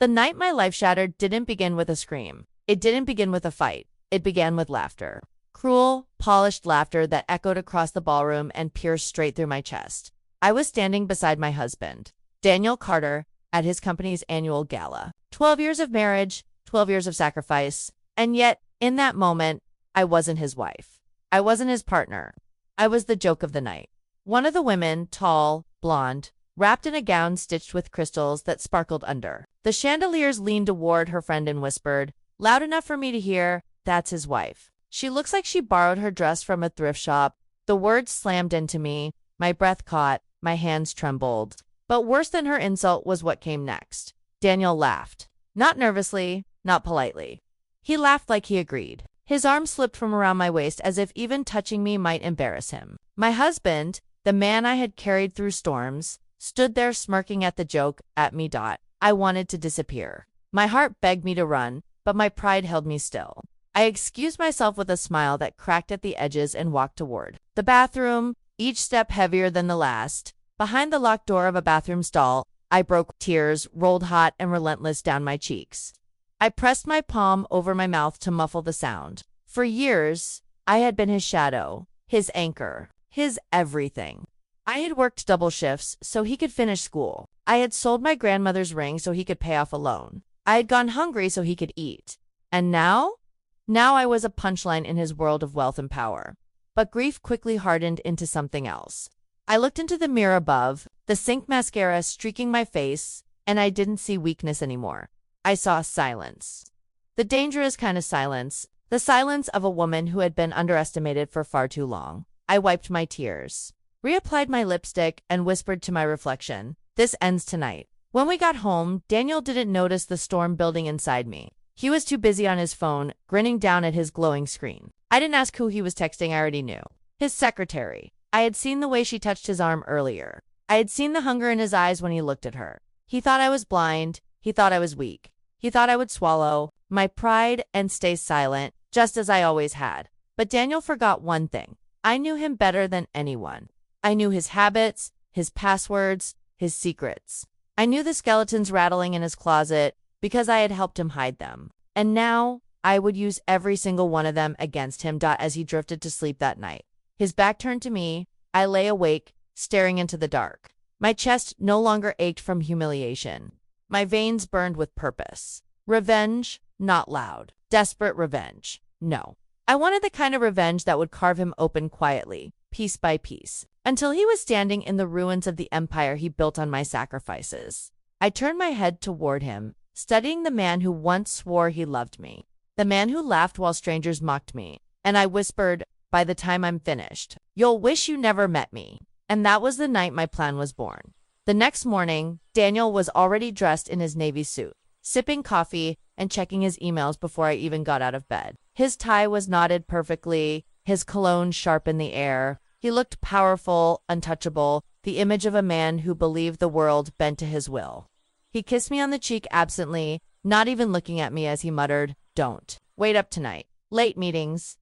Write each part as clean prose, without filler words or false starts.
The night my life shattered didn't begin with a scream. It didn't begin with a fight. It began with laughter. Cruel, polished laughter that echoed across the ballroom and pierced straight through my chest. I was standing beside my husband, Daniel Carter, at his company's annual gala. 12 years of marriage, 12 years of sacrifice, and yet, in that moment, I wasn't his wife. I wasn't his partner. I was the joke of the night. One of the women, tall, blonde, wrapped in a gown stitched with crystals that sparkled under the chandeliers, leaned toward her friend and whispered, loud enough for me to hear, "That's his wife. She looks like she borrowed her dress from a thrift shop." The words slammed into me, my breath caught, my hands trembled. But worse than her insult was what came next. Daniel laughed. Not nervously, not politely. He laughed like he agreed. His arm slipped from around my waist as if even touching me might embarrass him. My husband, the man I had carried through storms, stood there smirking at the joke, at me. I wanted to disappear. My heart begged me to run, but my pride held me still. I excused myself with a smile that cracked at the edges and walked toward the bathroom, each step heavier than the last. Behind the locked door of a bathroom stall, I broke. Tears rolled hot and relentless down my cheeks. I pressed my palm over my mouth to muffle the sound. For years, I had been his shadow, his anchor, his everything. I had worked double shifts so he could finish school. I had sold my grandmother's ring so he could pay off a loan. I had gone hungry so he could eat. And now? Now I was a punchline in his world of wealth and power. But grief quickly hardened into something else. I looked into the mirror above, the sink mascara streaking my face, and I didn't see weakness anymore. I saw silence. The dangerous kind of silence. The silence of a woman who had been underestimated for far too long. I wiped my tears, reapplied my lipstick, and whispered to my reflection, "This ends tonight." When we got home, Daniel didn't notice the storm building inside me. He was too busy on his phone, grinning down at his glowing screen. I didn't ask who he was texting. I already knew. His secretary. I had seen the way she touched his arm earlier. I had seen the hunger in his eyes when he looked at her. He thought I was blind. He thought I was weak. He thought I would swallow my pride and stay silent, just as I always had. But Daniel forgot one thing. I knew him better than anyone. I knew his habits, his passwords, his secrets. I knew the skeletons rattling in his closet because I had helped him hide them. And now I would use every single one of them against him. As he drifted to sleep that night, his back turned to me, I lay awake, staring into the dark. My chest no longer ached from humiliation. My veins burned with purpose. Revenge, not loud. Desperate revenge. No. I wanted the kind of revenge that would carve him open quietly, piece by piece, until he was standing in the ruins of the empire he built on my sacrifices. I turned my head toward him, studying the man who once swore he loved me, the man who laughed while strangers mocked me, and I whispered, "By the time I'm finished, you'll wish you never met me." And that was the night my plan was born. The next morning, Daniel was already dressed in his navy suit, sipping coffee and checking his emails before I even got out of bed. His tie was knotted perfectly, his cologne sharp in the air. He looked powerful, untouchable, the image of a man who believed the world bent to his will. He kissed me on the cheek absently, not even looking at me, as he muttered, "Don't wait up tonight. Late meetings."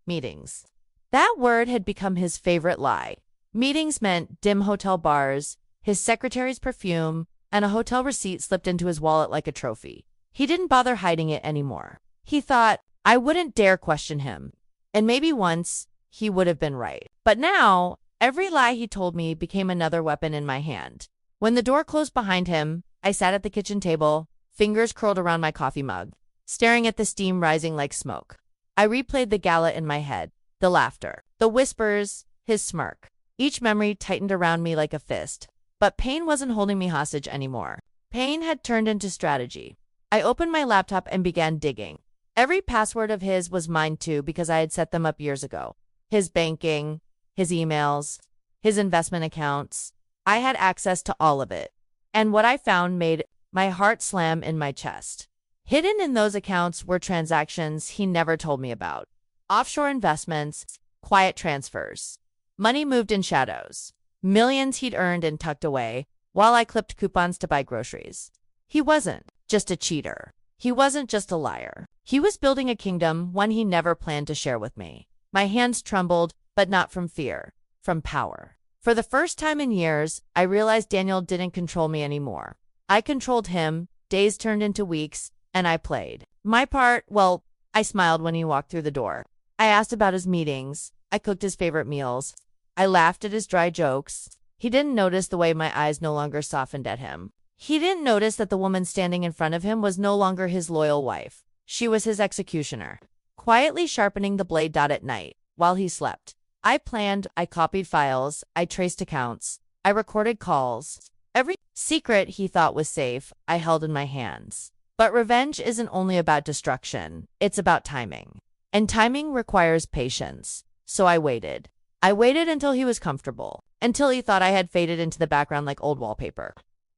That word had become his favorite lie. Meetings meant dim hotel bars, his secretary's perfume, and a hotel receipt slipped into his wallet like a trophy. He didn't bother hiding it anymore. He thought I wouldn't dare question him. And maybe once, he would have been right. But now, every lie he told me became another weapon in my hand. When the door closed behind him, I sat at the kitchen table, fingers curled around my coffee mug, staring at the steam rising like smoke. I replayed the gala in my head, the laughter, the whispers, his smirk. Each memory tightened around me like a fist. But pain wasn't holding me hostage anymore. Pain had turned into strategy. I opened my laptop and began digging. Every password of his was mine too, because I had set them up years ago. His banking, his emails, his investment accounts. I had access to all of it. And what I found made my heart slam in my chest. Hidden in those accounts were transactions he never told me about. Offshore investments, quiet transfers. Money moved in shadows. Millions he'd earned and tucked away, while I clipped coupons to buy groceries. He wasn't just a cheater. He wasn't just a liar. He was building a kingdom, one he never planned to share with me. My hands trembled, but not from fear, from power. For the first time in years, I realized Daniel didn't control me anymore. I controlled him, days turned into weeks, and I played. My part, well, I smiled when he walked through the door. I asked about his meetings. I cooked his favorite meals. I laughed at his dry jokes. He didn't notice the way my eyes no longer softened at him. He didn't notice that the woman standing in front of him was no longer his loyal wife. She was his executioner, quietly sharpening the blade. At night, while he slept, I planned, I copied files, I traced accounts, I recorded calls. Every secret he thought was safe, I held in my hands. But revenge isn't only about destruction, it's about timing. And timing requires patience. So I waited. I waited until he was comfortable, until he thought I had faded into the background like old wallpaper,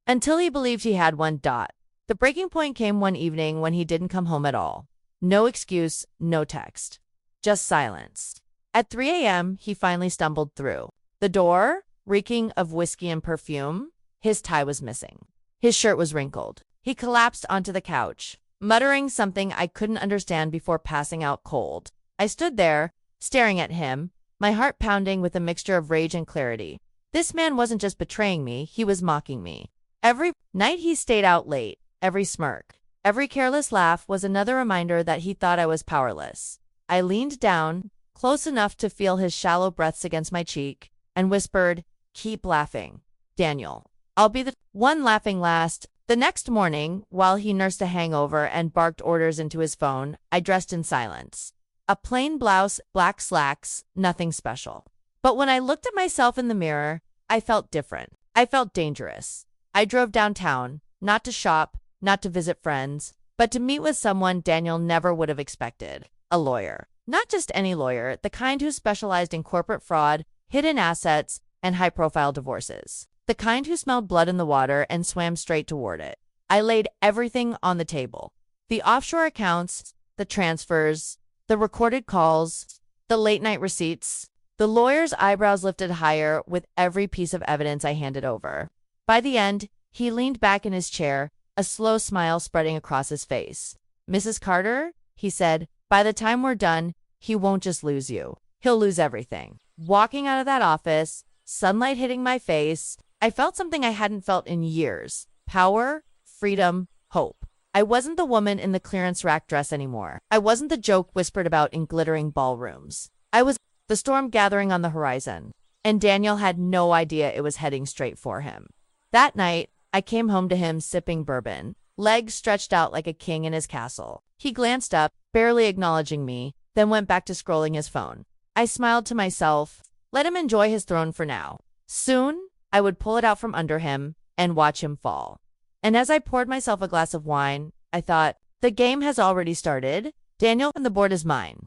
until he believed he had one. The breaking point came one evening when he didn't come home at all. No excuse, no text, just silence. At 3 a.m., he finally stumbled through the door, reeking of whiskey and perfume. His tie was missing. His shirt was wrinkled. He collapsed onto the couch, muttering something I couldn't understand before passing out cold. I stood there, staring at him, my heart pounding with a mixture of rage and clarity. This man wasn't just betraying me, he was mocking me. Every night he stayed out late. Every smirk, every careless laugh was another reminder that he thought I was powerless. I leaned down, close enough to feel his shallow breaths against my cheek, and whispered, "Keep laughing, Daniel. I'll be the one laughing last." The next morning, while he nursed a hangover and barked orders into his phone, I dressed in silence. A plain blouse, black slacks, nothing special. But when I looked at myself in the mirror, I felt different. I felt dangerous. I drove downtown, not to shop, not to visit friends, but to meet with someone Daniel never would have expected. A lawyer. Not just any lawyer, the kind who specialized in corporate fraud, hidden assets, and high-profile divorces. The kind who smelled blood in the water and swam straight toward it. I laid everything on the table. The offshore accounts, the transfers, the recorded calls, the late-night receipts. The lawyer's eyebrows lifted higher with every piece of evidence I handed over. By the end, he leaned back in his chair, a slow smile spreading across his face. "Mrs. Carter," he said, "by the time we're done, he won't just lose you. He'll lose everything." Walking out of that office, sunlight hitting my face, I felt something I hadn't felt in years. Power, freedom, hope. I wasn't the woman in the clearance rack dress anymore. I wasn't the joke whispered about in glittering ballrooms. I was the storm gathering on the horizon, and Daniel had no idea it was heading straight for him. That night, I came home to him sipping bourbon, legs stretched out like a king in his castle. He glanced up, barely acknowledging me, then went back to scrolling his phone. I smiled to myself. Let him enjoy his throne for now. Soon, I would pull it out from under him and watch him fall. And as I poured myself a glass of wine, I thought, the game has already started. Daniel, and the board is mine.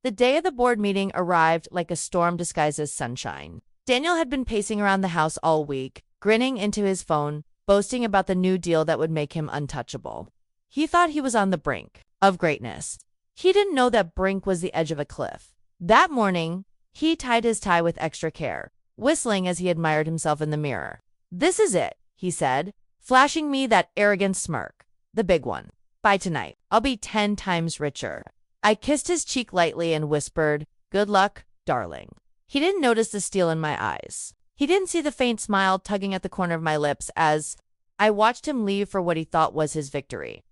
The day of the board meeting arrived like a storm disguised as sunshine. Daniel had been pacing around the house all week, grinning into his phone, boasting about the new deal that would make him untouchable. He thought he was on the brink of greatness. He didn't know that brink was the edge of a cliff. That morning, he tied his tie with extra care, whistling as he admired himself in the mirror. "This is it," he said, flashing me that arrogant smirk. "The big one. By tonight, I'll be 10 times richer." I kissed his cheek lightly and whispered, "Good luck, darling." He didn't notice the steel in my eyes. He didn't see the faint smile tugging at the corner of my lips as I watched him leave for what he thought was his victory.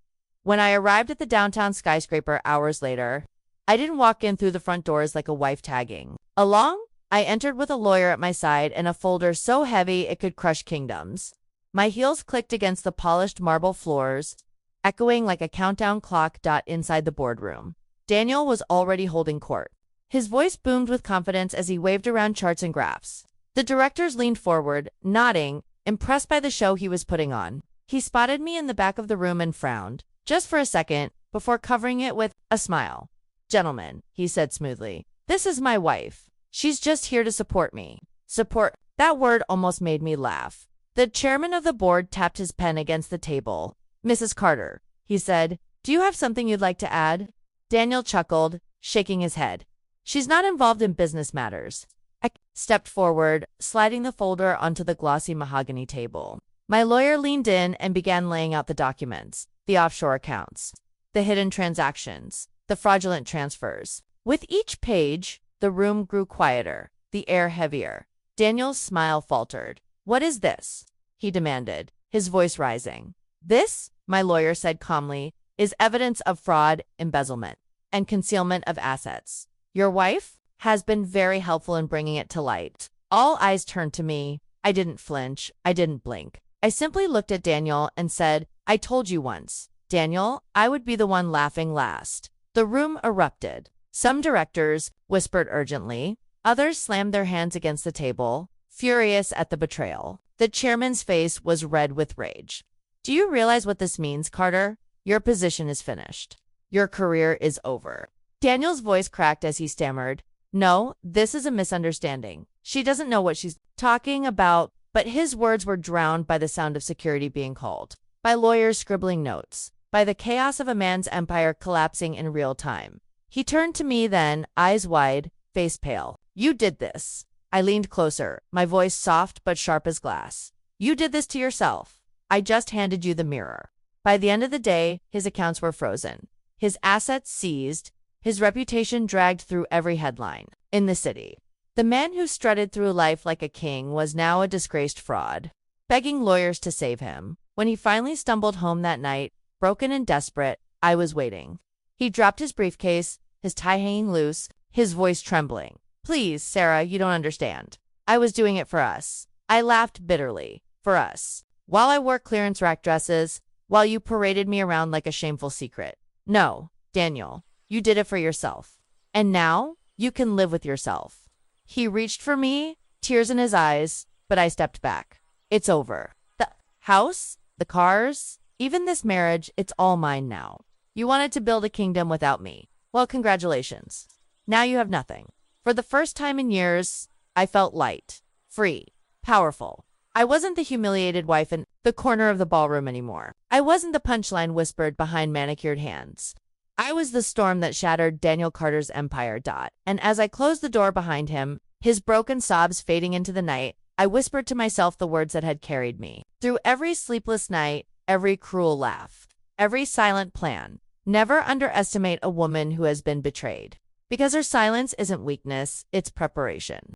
When I arrived at the downtown skyscraper hours later, I didn't walk in through the front doors like a wife tagging along. I entered with a lawyer at my side and a folder so heavy it could crush kingdoms. My heels clicked against the polished marble floors, echoing like a countdown clock. Inside the boardroom, Daniel was already holding court. His voice boomed with confidence as he waved around charts and graphs. The directors leaned forward, nodding, impressed by the show he was putting on. He spotted me in the back of the room and frowned, just for a second, before covering it with a smile. "Gentlemen," he said smoothly, "this is my wife. She's just here to support me." Support. That word almost made me laugh. The chairman of the board tapped his pen against the table. "Mrs. Carter," he said, "do you have something you'd like to add?" Daniel chuckled, shaking his head. "She's not involved in business matters." I stepped forward, sliding the folder onto the glossy mahogany table. My lawyer leaned in and began laying out the documents, the offshore accounts, the hidden transactions, the fraudulent transfers. With each page, the room grew quieter, the air heavier. Daniel's smile faltered. "What is this?" he demanded, his voice rising. This, my lawyer said calmly, is evidence of fraud, embezzlement, and concealment of assets. Your wife has been very helpful in bringing it to light. All eyes turned to me. I didn't flinch. I didn't blink. I simply looked at Daniel and said, I told you once, Daniel, I would be the one laughing last. The room erupted. Some directors whispered urgently. Others slammed their hands against the table, furious at the betrayal. The chairman's face was red with rage. Do you realize what this means, Carter? Your position is finished. Your career is over. Daniel's voice cracked as he stammered, No, this is a misunderstanding. She doesn't know what she's talking about, but his words were drowned by the sound of security being called, by lawyers scribbling notes, by the chaos of a man's empire collapsing in real time. He turned to me then, eyes wide, face pale. You did this. I leaned closer, my voice soft but sharp as glass. You did this to yourself. I just handed you the mirror. By the end of the day, his accounts were frozen, his assets seized, his reputation dragged through every headline in the city. The man who strutted through life like a king was now a disgraced fraud, begging lawyers to save him. When he finally stumbled home that night, broken and desperate, I was waiting. He dropped his briefcase, his tie hanging loose, his voice trembling. Please, Sarah, you don't understand. I was doing it for us. I laughed bitterly. For us. While I wore clearance rack dresses, while you paraded me around like a shameful secret. No, Daniel, you did it for yourself. And now, you can live with yourself. He reached for me, tears in his eyes, but I stepped back. It's over. The house, the cars, even this marriage, it's all mine now. You wanted to build a kingdom without me. Well, congratulations. Now you have nothing. For the first time in years, I felt light, free, powerful. I wasn't the humiliated wife in the corner of the ballroom anymore. I wasn't the punchline whispered behind manicured hands. I was the storm that shattered Daniel Carter's empire. And as I closed the door behind him, his broken sobs fading into the night, I whispered to myself the words that had carried me through every sleepless night, every cruel laugh, every silent plan. Never underestimate a woman who has been betrayed. Because her silence isn't weakness, it's preparation.